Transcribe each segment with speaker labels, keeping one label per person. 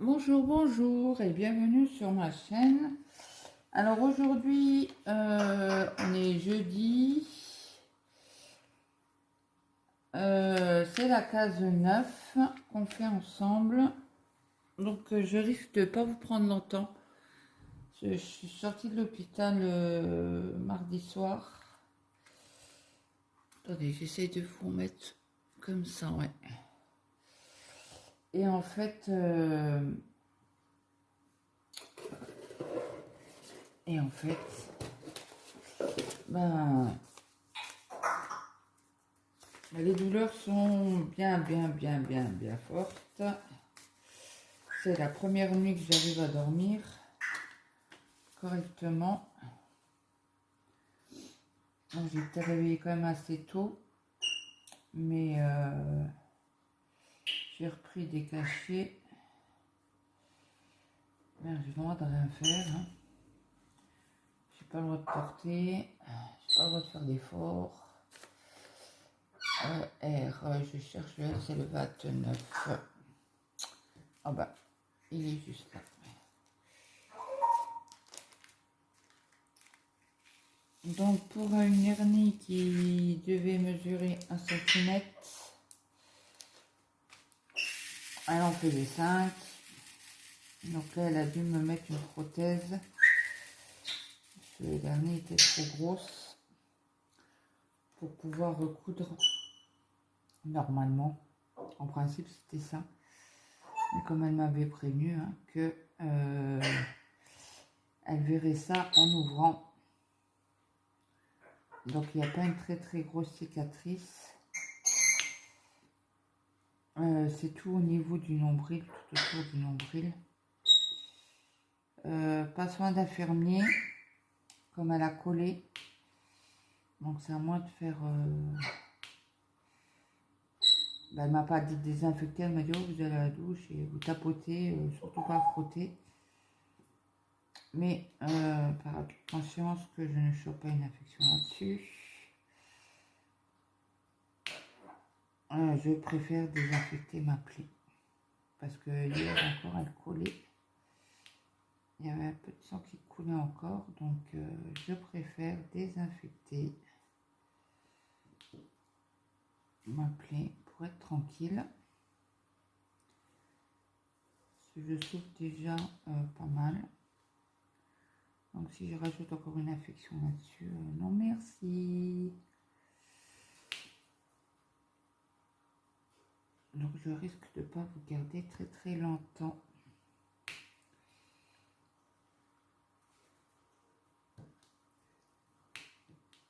Speaker 1: Bonjour, bonjour et bienvenue sur ma chaîne. Alors aujourd'hui, on est jeudi. C'est la case 9 qu'on fait ensemble. Donc je risque de pas vous prendre longtemps. Je suis sortie de l'hôpital mardi soir. Attendez, j'essaie de vous mettre comme ça, ouais. Et en fait... ben, les douleurs sont bien fortes. C'est la première nuit que j'arrive à dormir correctement. J'ai été réveillée quand même assez tôt, mais j'ai repris des cachets. Merde, j'ai le droit de rien faire. Hein. J'ai pas le droit de porter, j'ai pas le droit de faire d'efforts. Je cherche le R, c'est le 29. Ah bah, il est juste là. Donc pour une hernie qui devait mesurer 1 cm, elle en faisait 5. Donc là, elle a dû me mettre une prothèse. Parce que l'hernie était trop grosse pour pouvoir recoudre normalement. En principe, c'était ça. Mais comme elle m'avait prévenu hein, que elle verrait ça en ouvrant. Donc il n'y a pas une très grosse cicatrice. C'est tout au niveau du nombril, tout autour du nombril. Pas soin d'infirmier, comme elle a collé. Donc c'est à moi de faire... elle m'a pas dit de désinfecter, elle m'a dit oh, vous allez à la douche et vous tapotez, surtout pas frotter. Mais par conscience que je ne chope pas une infection là-dessus. Je préfère désinfecter ma plaie. Parce que hier encore elle collait. Il y avait un peu de sang qui coulait encore. Donc je préfère désinfecter ma plaie pour être tranquille. Je souffre déjà pas mal. Donc si je rajoute encore une infection là-dessus, non merci. Donc je risque de ne pas vous garder très longtemps.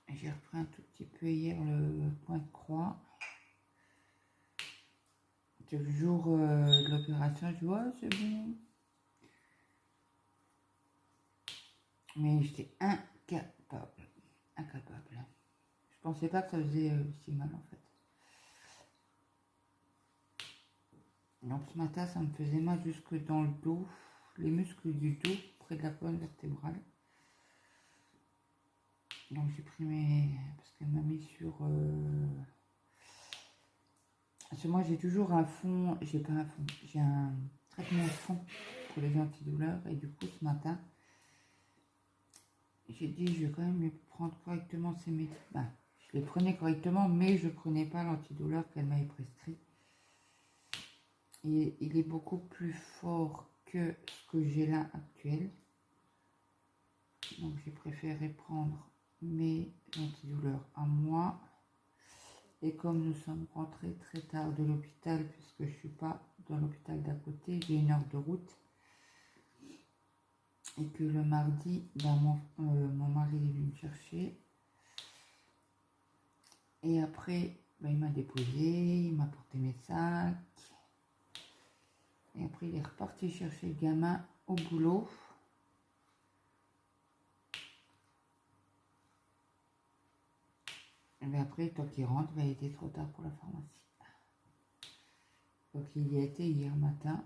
Speaker 1: J'ai repris un tout petit peu hier le point de croix. Le jour de l'opération, je vois, c'est bon. Mais j'étais incapable. Je pensais pas que ça faisait si mal en fait. Donc ce matin, ça me faisait mal jusque dans le dos, les muscles du dos, près de la colonne vertébrale. Donc j'ai pris parce qu'elle m'a mis sur... Parce que moi j'ai toujours un fond, j'ai pas un fond, j'ai un traitement de fond pour les antidouleurs. Et du coup ce matin, j'ai dit je vais quand même les prendre correctement ces médicaments. Je les prenais correctement, mais je prenais pas l'antidouleur qu'elle m'avait prescrit. Et il est beaucoup plus fort que ce que j'ai là actuel. Donc j'ai préféré prendre mes antidouleurs à moi. Et comme nous sommes rentrés très tard de l'hôpital, puisque je ne suis pas dans l'hôpital d'à côté, j'ai 1 heure de route. Et que le mardi, mon mari est venu me chercher. Et après, il m'a déposé, il m'a porté mes sacs. Et après, il est reparti chercher le gamin au boulot. Et après, tant qu'il rentre, il était trop tard pour la pharmacie. Donc il y a été hier matin.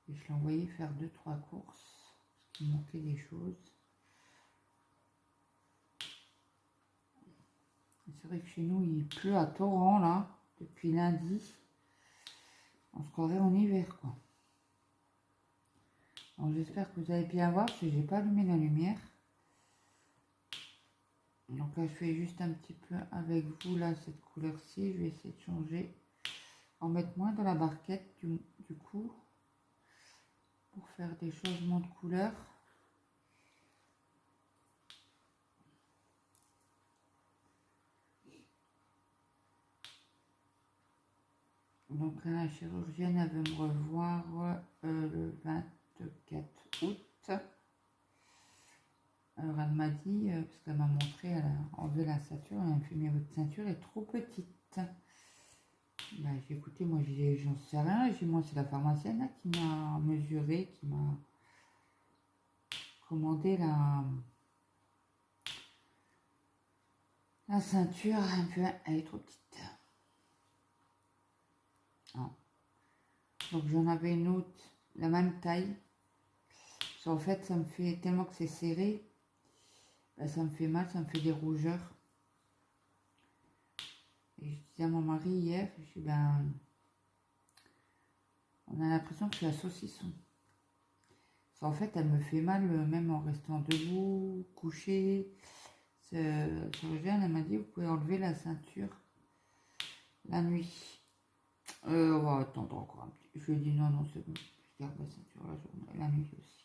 Speaker 1: Et je l'ai envoyé faire 2-3 courses. Parce qu'il manquait des choses. C'est vrai que chez nous, il pleut à torrent, là, depuis lundi. On se croirait en hiver, quoi. Alors, j'espère que vous allez bien voir, parce que j'ai pas allumé la lumière. Donc là, je fais juste un petit peu avec vous, là, cette couleur-ci. Je vais essayer de changer, en mettre moins dans la barquette, du coup, pour faire des changements de couleur. Donc là, la chirurgienne, elle veut me revoir le 24 août. Alors elle m'a dit, parce qu'elle m'a montré, elle a enlevé la ceinture, elle m'a fait mais votre ceinture est trop petite. Bah, j'ai écouté, moi j'en sais rien, j'ai moi c'est la pharmacienne là, qui m'a mesuré, qui m'a commandé la ceinture, un peu, elle est trop petite. Ah. Donc j'en avais une autre, la même taille. Parce qu'en fait ça me fait, tellement que c'est serré, bah, ça me fait mal, ça me fait des rougeurs. Et je disais à mon mari hier, je dis ben, on a l'impression que c'est un saucisson. En fait, elle me fait mal même en restant debout, couchée. Chirurgienne, elle m'a dit, vous pouvez enlever la ceinture la nuit. On va attendre encore un petit. Je lui ai dit non, non, c'est bon. Je garde la ceinture la journée, la nuit aussi.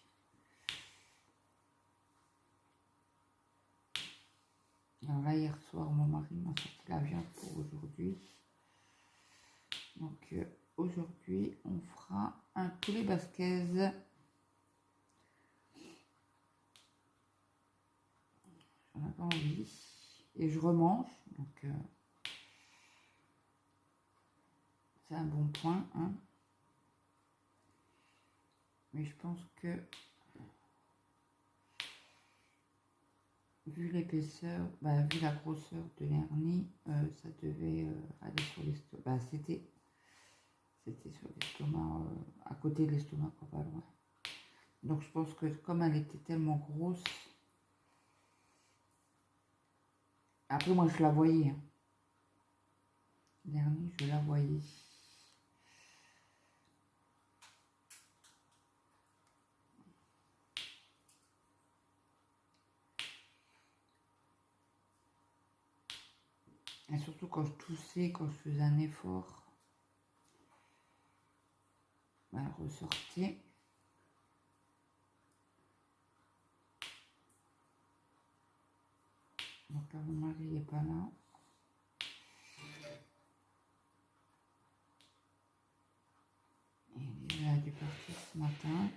Speaker 1: Alors là, hier soir, mon mari m'a sorti la viande pour aujourd'hui. Donc aujourd'hui, on fera un poulet basquez. J'en ai pas envie. Et je remange. Donc c'est un bon point. Hein. Mais je pense que, vu l'épaisseur, bah, vu la grosseur de l'hernie, ça devait aller sur l'estomac. Bah, c'était sur l'estomac, à côté de l'estomac, pas loin. Donc je pense que comme elle était tellement grosse, après moi je la voyais. Hein. L'hernie, je la voyais. Et surtout quand je toussais, quand je faisais un effort, bah, elle ressortait. Donc là, mon mari n'est pas là. Il a dû partir ce matin.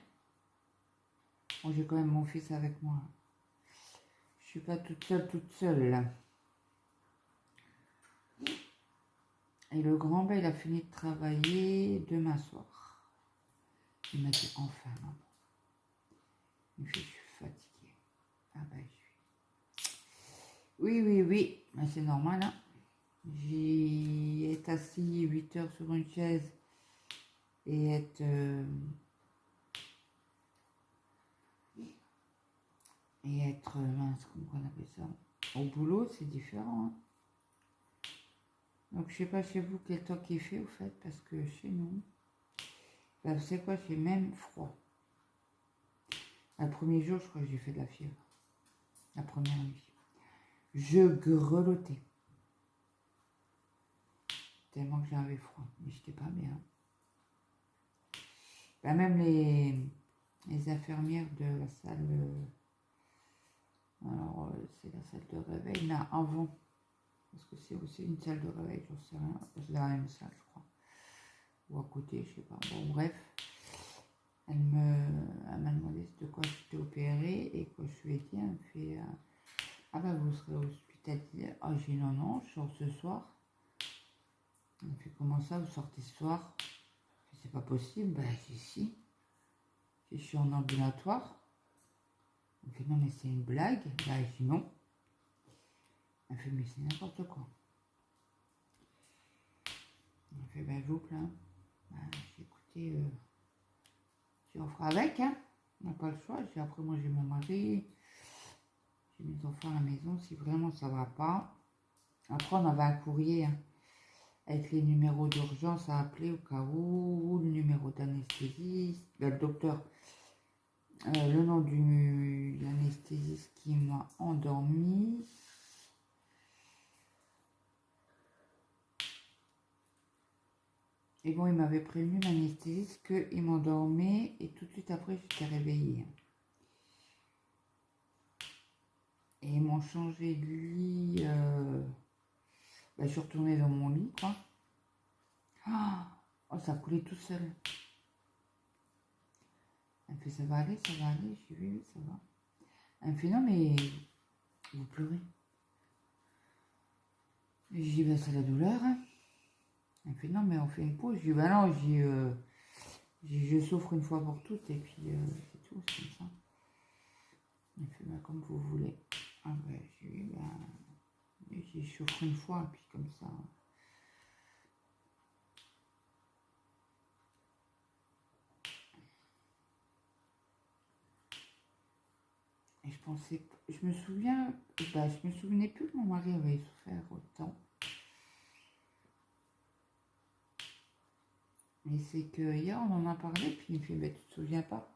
Speaker 1: Bon, j'ai quand même mon fils avec moi. Je suis pas toute seule là. Et le grand, ben, il a fini de travailler demain soir. Il m'a dit enfin, maman. Il me fait, je suis fatiguée. Ah ben, je suis. Oui, mais c'est normal. Hein. J'ai été assis 8 heures sur une chaise et être mince, comment on appelle ça, au boulot, c'est différent. Hein. Donc je sais pas chez vous quel temps qu'il fait au fait, parce que chez nous, ben, vous savez quoi, j'ai même froid. Le premier jour, je crois que j'ai fait de la fièvre. La première nuit. Je grelottais. Tellement que j'avais froid. Mais j'étais pas bien. Ben, même les infirmières de la salle, alors c'est la salle de réveil, là, avant. Parce que c'est aussi une salle de réveil, j'en sais rien. C'est la même salle, je crois. Ou à côté, je sais pas. Bon, bref. Elle m'a demandé de quoi j'étais opérée. Et quand je lui ai dit, elle me fait ah bah vous serez hospitalisée. Ah, j'ai dit non, non, je sors ce soir. Elle me fait comment ça, vous sortez ce soir? C'est pas possible. Bah, j'ai si. Je suis en ambulatoire. Elle me fait non, mais c'est une blague. Bah, j'ai dit non. Elle me fait mais c'est n'importe quoi. Elle me fait ben je vous plains. Bah, j'ai écouté. On fera avec, hein. On n'a pas le choix. Après, moi, j'ai mon mari, j'ai mes enfants à la maison. Si vraiment ça va pas. Après, on avait un courrier. Hein. avec les numéros d'urgence à appeler au cas où, le numéro d'anesthésiste, le docteur, le nom de l'anesthésiste qui m'a endormi. Et bon, il m'avait prévenu l'anesthésiste qu'il m'endormait et tout de suite après, j'étais réveillée. Et ils m'ont changé de lit. Je suis retournée dans mon lit, quoi. Oh, ça a coulé tout seul. Elle me fait, ça va aller, ça va aller. J'ai vu, oui, ça va. Elle me fait, non, mais vous pleurez. J'ai dit, ben, c'est la douleur. Hein. Elle me fait, non, mais on fait une pause. J'ai dit, ben non, je souffre une fois pour toutes et puis c'est tout, c'est comme ça. Elle me fait, ben, comme vous voulez. Ah ben, j'ai dit, ben, je souffre une fois et puis comme ça. Et je pensais, je me souviens, ben, je me souvenais plus que mon mari avait souffert autant. Mais c'est que hier on en a parlé, puis il me fait, ben, tu te souviens pas?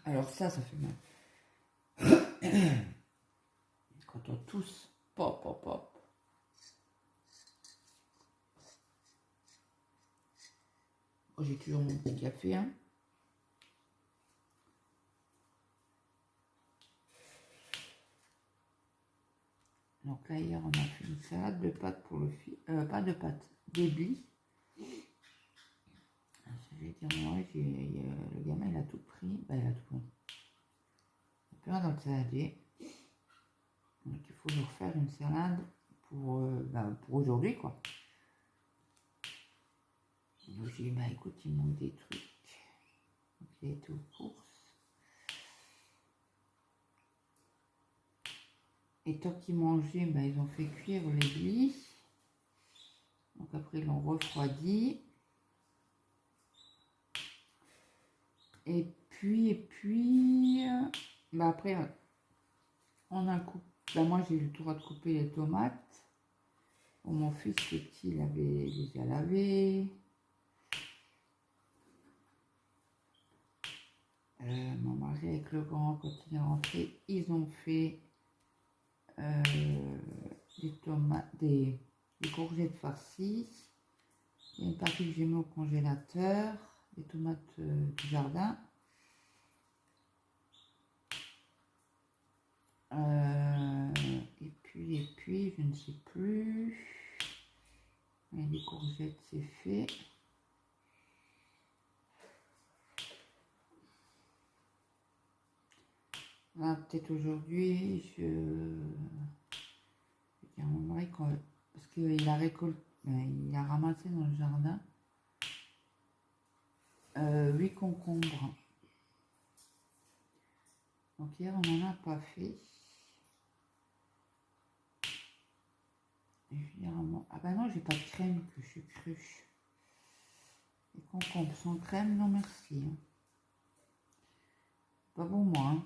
Speaker 1: Alors ça fait mal. Quand on tousse, pop, pop, pop. Oh, j'ai toujours mon petit café, hein. Donc là, hier, on a fait une salade de pâtes pour le fils. Pas de pâtes, des blis. Je vais dire, moi, le gamin, il a tout pris. Ben, il a tout pris. Il a plus rien dans le saladier. Donc, il faut nous refaire une salade pour aujourd'hui, quoi. Donc, j'ai dit, bah, écoute, il manque des trucs. Donc, il a été aux courses. Et tant qu'ils mangeaient, ben, ils ont fait cuire les blis. Donc, après, ils l'ont refroidi. Et puis, bah après, on a coupé. Bah moi, j'ai eu le droit de couper les tomates. Bon, mon fils petit, il avait déjà lavé. Mon mari avec le grand, quand il est rentré, ils ont fait des tomates, des courgettes farcies. Il y a une partie que j'ai mis au congélateur, des tomates du jardin. Et puis, je ne sais plus. Et les courgettes, c'est fait. Là, peut-être aujourd'hui, je dis à mon mari parce qu'il a récolté, il a ramassé dans le jardin 8 concombres. Donc hier, on n'en a pas fait. Et je dis à mon... Ah ben non, j'ai pas de crème que je suis cruche. Les concombres sans crème, non merci. Hein. Pas bon moi. Hein.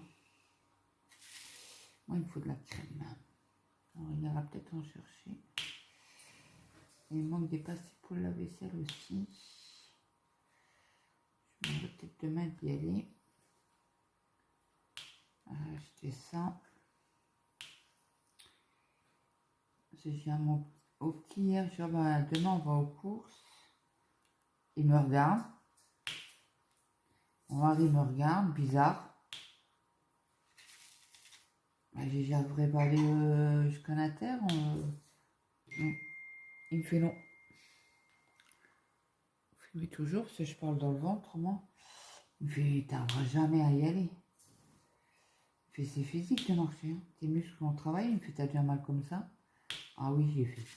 Speaker 1: Moi, il me faut de la crème. Alors, il ira peut-être en chercher. Il manque des pastilles pour la vaisselle aussi. Je vais peut-être demain d'y aller. Acheter ça. J'ai au petit hier, je dis, bah, demain on va aux courses. Il me regarde. Mon mari me regarde, bizarre. J'arriverai pas à aller jusqu'à la terre. Il me fait non. Oui, toujours, si je parle dans le ventre, moi. Il me fait, t'arriveras jamais à y aller. Il me fait, c'est physique de marcher. Hein. Tes muscles vont travailler. Il me fait, t'as déjà mal comme ça. Ah oui, j'ai fait.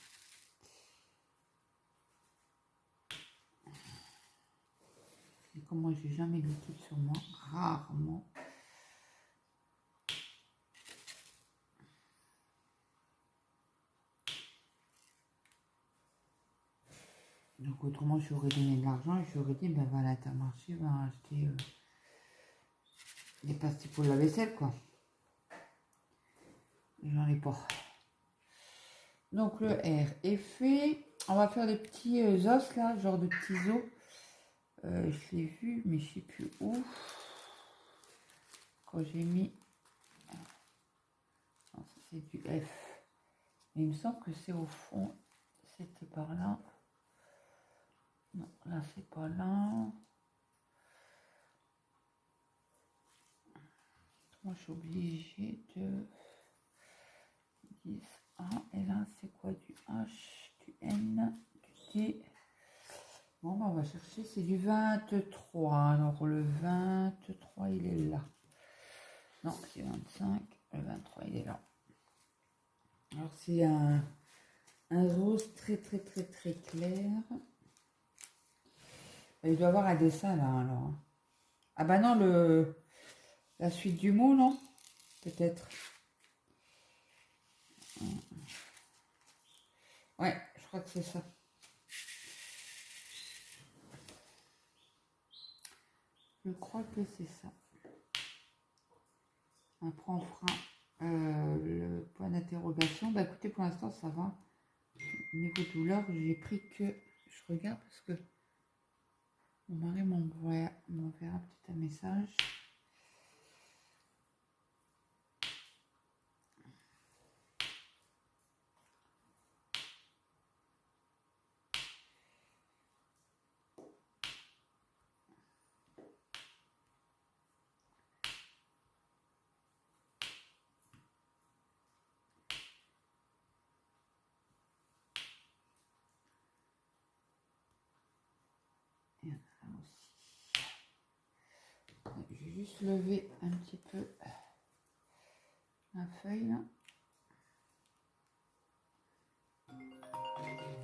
Speaker 1: Et comme moi, j'ai jamais de liquide sur moi, rarement. Donc autrement, j'aurais donné de l'argent et j'aurais dit, ben va à l'Intermarché, va acheter des pastilles pour la vaisselle, quoi. J'en ai pas. Donc le R est fait. On va faire des petits os là, genre de petits os. Je l'ai vu, mais je sais plus où. Quand j'ai mis... Non, ça c'est du F. Mais il me semble que c'est au fond. C'était par là. Non, là c'est pas là. Moi je suis obligée de 10 A. Et là c'est quoi? Du H, du N, du T. Bon, ben, on va chercher, c'est du 23. Alors le 23 il est là. Non, c'est 25. Le 23 il est là. Alors c'est un rose très très très très clair. Il doit y avoir un dessin là alors. Ah bah non, la suite du mot, non? Peut-être. Ouais, je crois que c'est ça. Je crois que c'est ça. Après on fera le point d'interrogation. Bah écoutez, pour l'instant ça va. Niveau douleur, j'ai pris que... Je regarde parce que mon mari m'enverra peut-être un message. Et là aussi. Je vais juste lever un petit peu la feuille là.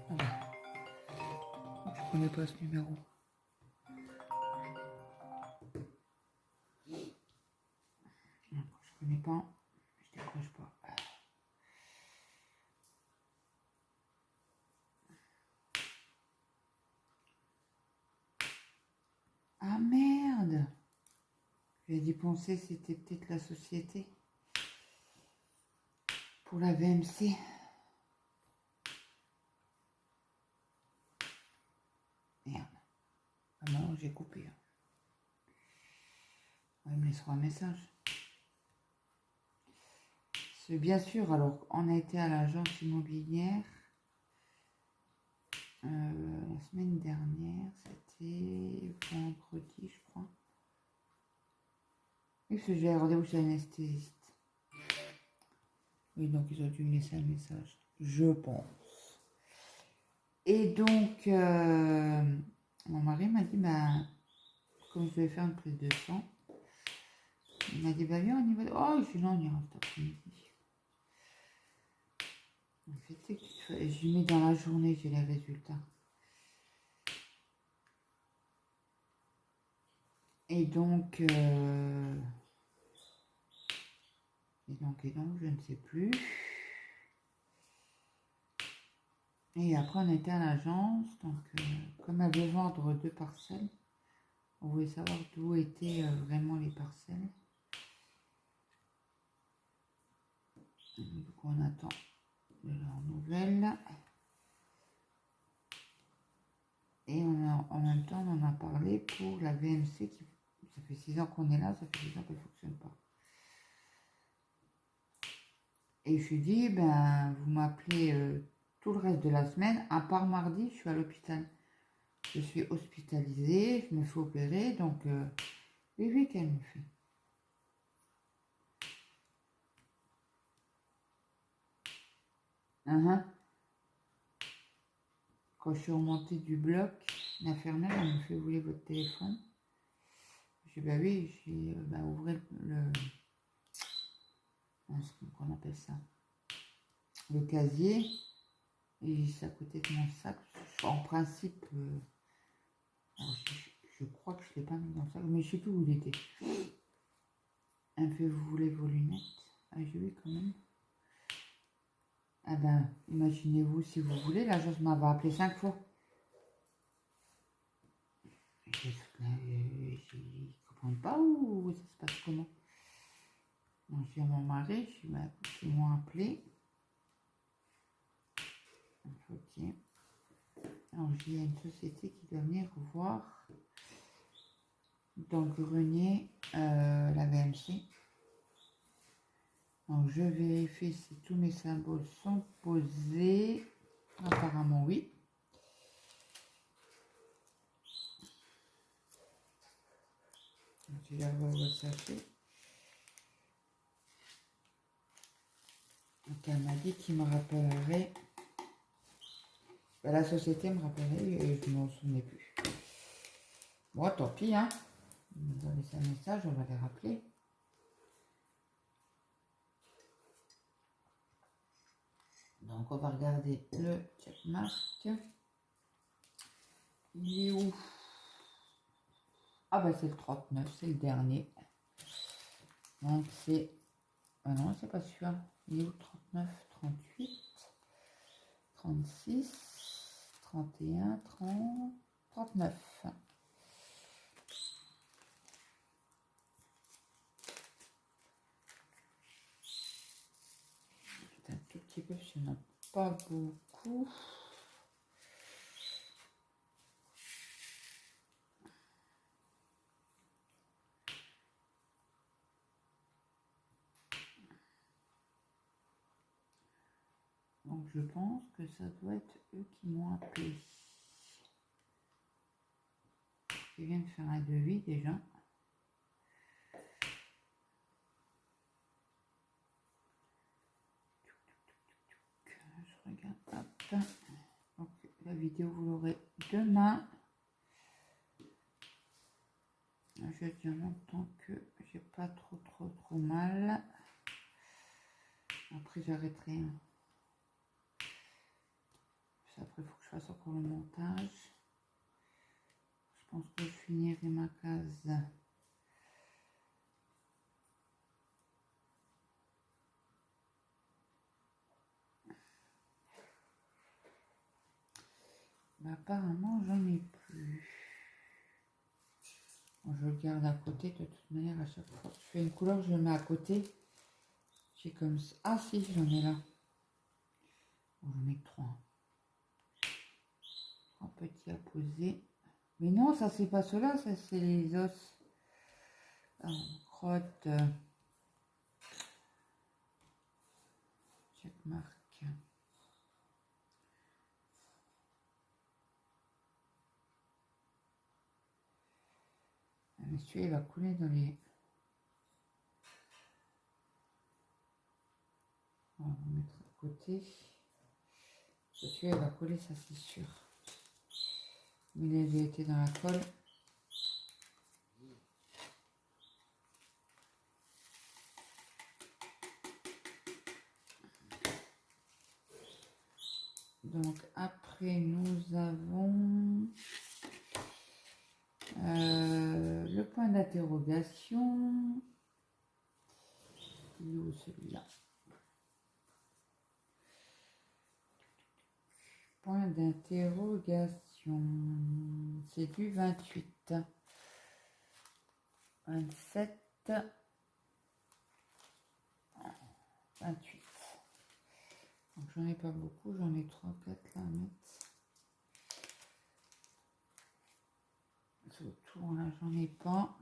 Speaker 1: Voilà. Je connais pas ce numéro. Je connais pas. Je décroche pas. Ah merde! J'ai dû penser que c'était peut-être la société pour la VMC. Merde. Ah non, j'ai coupé. Ouais, il me laissera un message. C'est bien sûr, alors on a été à l'agence immobilière la semaine dernière, c'était vendredi, je crois. Oui, parce que j'ai rendez-vous chez l'anesthésiste. Oui, donc ils ont dû me laisser un message, je pense. Et donc, mon mari m'a dit, bah, comme je vais faire une prise de sang, il m'a dit, bah viens, on y va. Oh, je suis là, on ira cet après-midi. En fait, c'est que je mets dans la journée, j'ai les résultats. Et donc, je ne sais plus. Et après, on était à l'agence. Donc, comme elle veut vendre 2 parcelles, on voulait savoir d'où étaient vraiment les parcelles. Donc, on attend de leurs nouvelles. Et en même temps, on en a parlé pour la VMC. Ça fait 6 ans qu'on est là, ça fait 6 ans qu'elle ne fonctionne pas. Et je lui dis, ben, vous m'appelez tout le reste de la semaine, à part mardi, je suis à l'hôpital. Je suis hospitalisée, je me fais opérer, donc oui, qu'elle me fait. Quand je suis remontée du bloc, l'infirmière, elle me fait, vous voulez votre téléphone? Je dis, bah oui, j'ai bah, ouvrez qu'on appelle ça, le casier, et c'est à côté de mon sac. En principe, je crois que je ne l'ai pas mis dans le sac, mais je ne sais plus où il était. Elle me fait, vous voulez vos lunettes? Ah, j'ai oui, quand même. Ah ben, imaginez-vous si vous voulez, l'agence m'avait appelé 5 fois. Ils ne comprennent pas ou ça se passe comment? Donc, je dis à mon mari, je dis, bah, ils m'ont appelé. fautier. Alors, il y a une société qui doit venir voir dans le grenier la VMC. Donc, je vérifie si tous mes symboles sont posés. Apparemment, oui. Je vais le chercher. Donc, elle m'a dit qu'il me rappellerait. Ben, la société me rappellerait et je ne m'en souvenais plus. Bon, tant pis, hein. On va laisser un message, on va les rappeler. Donc, on va regarder le checkmark. Il est où? Ah, bah, c'est le 39, c'est le dernier. Donc, c'est. Ah non, c'est pas sûr. Il est où? 39, 38, 36, 31, 30, 39. Un tout petit peu, parce qu'il n'y en a pas beaucoup. Donc je pense que ça doit être eux qui m'ont appelé. Ils viennent faire un devis déjà. Je regarde, hop. Donc la vidéo vous l'aurez demain. Je dis en même temps que j'ai pas trop mal. Après j'arrêterai. Après il faut que je fasse encore le montage. Je pense que je finirai ma case. Bah, apparemment j'en ai plus. Bon, je le garde à côté de toute manière. À chaque fois que je fais une couleur, je le mets à côté. J'ai comme ça. Ah si, j'en ai là. Bon, j'en ai que 3. 3 petits à poser. Mais non, ça c'est pas cela, ça c'est les os. Alors, crotte. Checkmark. Mais celui-là, il va couler dans les... On va mettre à côté. Celui-là, il va coller, ça c'est sûr. Mais il avait été dans la colle. Donc après, nous avons le point d'interrogation. Il est où celui-là? Point d'interrogation. C'est du 28. 27. 28. Donc j'en ai pas beaucoup, j'en ai 3, 4 là à mettre. Autour là, j'en ai pas.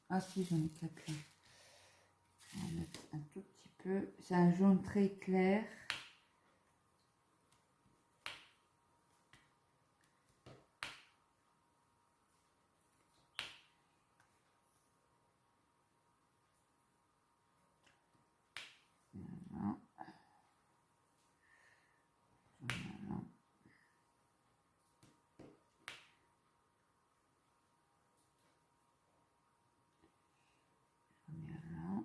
Speaker 1: Ah si, j'en ai 4 là. On va mettre un tout petit peu. C'est un jaune très clair. Voilà. Voilà. Voilà.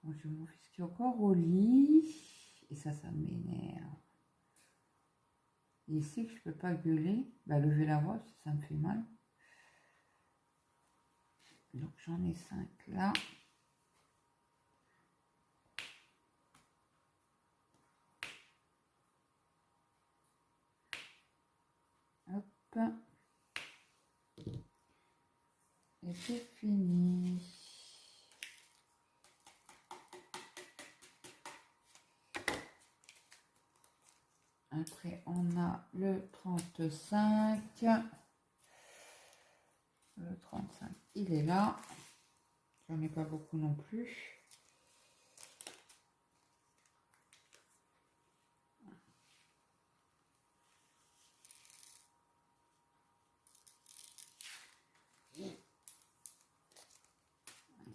Speaker 1: Bon, je vais mon fils qui est encore au lit. Et ça m'énerve. Il sait que je peux pas gueuler. Bah, lever la voix, ça me fait mal. Donc j'en ai 5 là. Hop. Et c'est fini. Après, on a le 35. Le 35, il est là. J'en ai pas beaucoup non plus.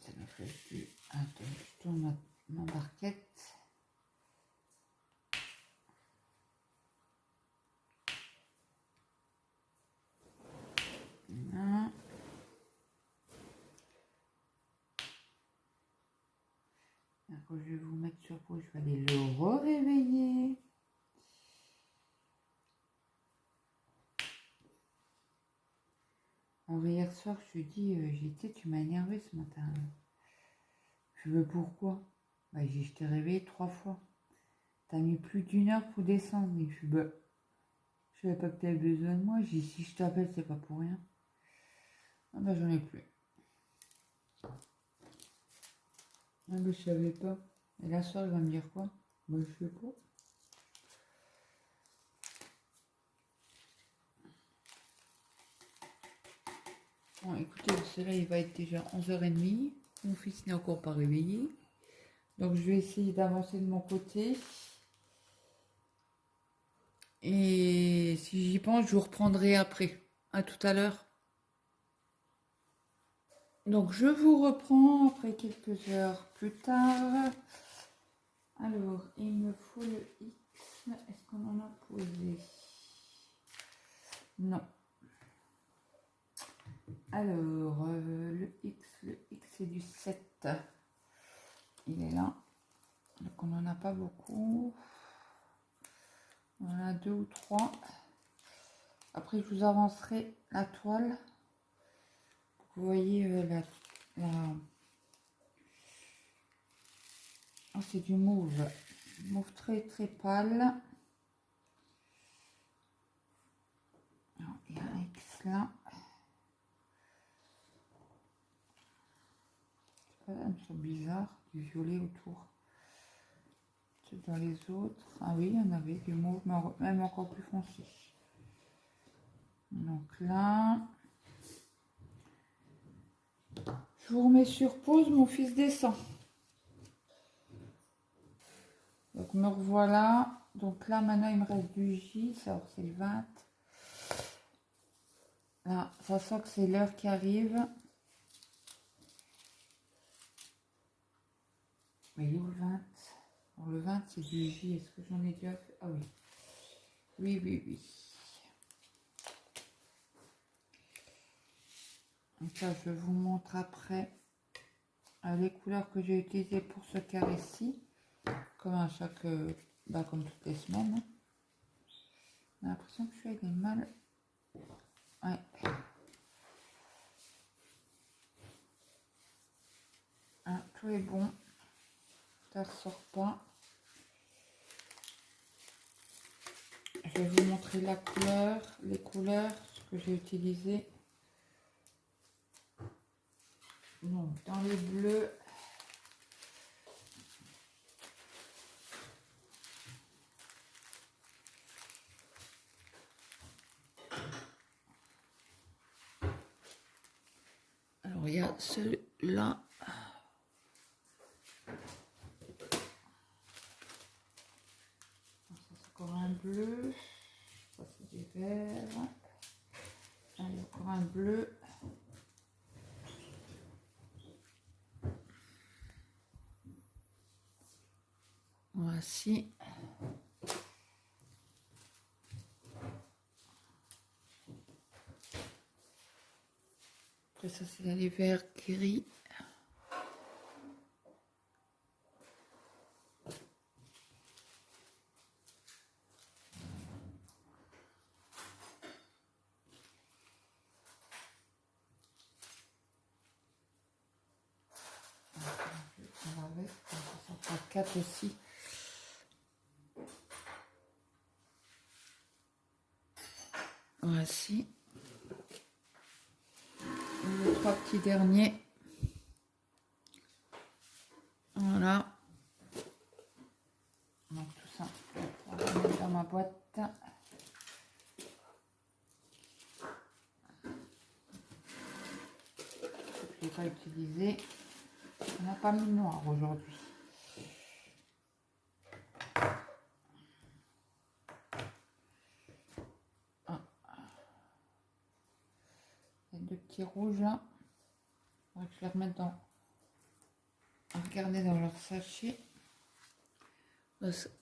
Speaker 1: Ça me fait plus. Attends, je tourne ma barquette. Voilà. Quand je vais vous mettre sur pause, je vais aller le réveiller. Alors hier soir, je lui dis, j'étais, tu m'as énervé ce matin. Je veux pourquoi? Bah, je t'ai réveillé 3 fois. T'as mis plus d'1 heure pour descendre. Et je suis, bah, je savais pas que t'avais besoin de moi. J'ai dit, si je t'appelle, c'est pas pour rien. Ah bah, j'en ai plus. Ah bah, je savais pas. Et la soeur, elle va me dire quoi? Bah, je sais pas. Bon, écoutez, cela, il va être déjà 11h30. Mon fils n'est encore pas réveillé. Donc, je vais essayer d'avancer de mon côté. Et si j'y pense, je vous reprendrai après. À tout à l'heure. Donc, je vous reprends après quelques heures plus tard. Alors, il me faut le X. Est-ce qu'on en a posé? Non. Alors, le X c'est du 7. Il est là. Donc, on n'en a pas beaucoup. On en a 2 ou 3. Après, je vous avancerai la toile. Vous voyez oh, c'est du mauve. Mauve très très pâle. Alors, il y a un X là. Elles sont bizarres, du violet autour. C'est dans les autres. Ah oui, il y en avait du mauve, même encore plus foncé. Donc là, je vous remets sur pause, mon fils descend. Donc me revoilà. Donc là, maintenant, il me reste du J. Alors, c'est le 20. Là, ça sent que c'est l'heure qui arrive. Mais il est où le 20? Alors, le 20, c'est du J. Est-ce que j'en ai déjà fait? Ah oui. Oui, oui, oui. Donc là, je vous montre après les couleurs que j'ai utilisées pour ce carré-ci. Comme à chaque... comme toutes les semaines. J'ai l'impression que je fais des mal. Ouais. Ah, tout est bon. Ça ne sort pas. Je vais vous montrer la couleur, les couleurs que j'ai utilisées. Donc, dans les bleus, alors il y a celui-là. C'est encore un bleu. Ça c'est des verts. Ah, il y a encore un bleu. Voici. Après ça c'est les verts gris. On va avec, ça sera 4 aussi. Voici. les 3 petits derniers. Voilà. Donc tout ça, on va mettre dans ma boîte. Je n'ai pas utilisé. On n'a pas mis le noir aujourd'hui. Ah. Il y a 2 petits rouges là. Je vais les remettre dans. Regardez dans leur sachet.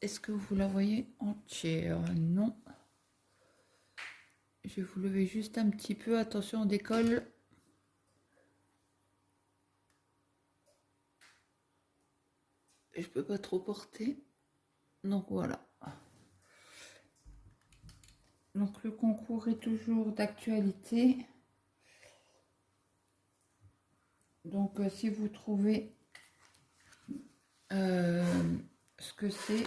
Speaker 1: Est-ce que vous la voyez entière? Non. Je vais vous lever juste un petit peu. Attention, on décolle. Je peux pas trop porter. Donc voilà. Donc le concours est toujours d'actualité. Donc si vous trouvez ce que c'est,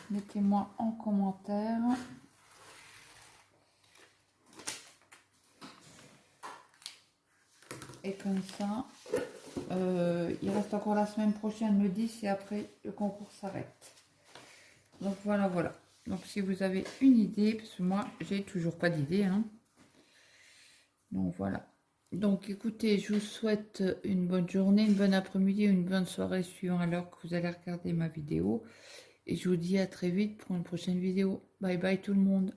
Speaker 1: mettez-moi en commentaire. Et comme ça, il reste encore la semaine prochaine, le 10, et après le concours s'arrête. Donc voilà, voilà. Donc si vous avez une idée, parce que moi, j'ai toujours pas d'idée, hein. Donc voilà. Donc écoutez, je vous souhaite une bonne journée, une bonne après-midi, une bonne soirée suivant l'heure que vous allez regarder ma vidéo. Et je vous dis à très vite pour une prochaine vidéo. Bye bye tout le monde.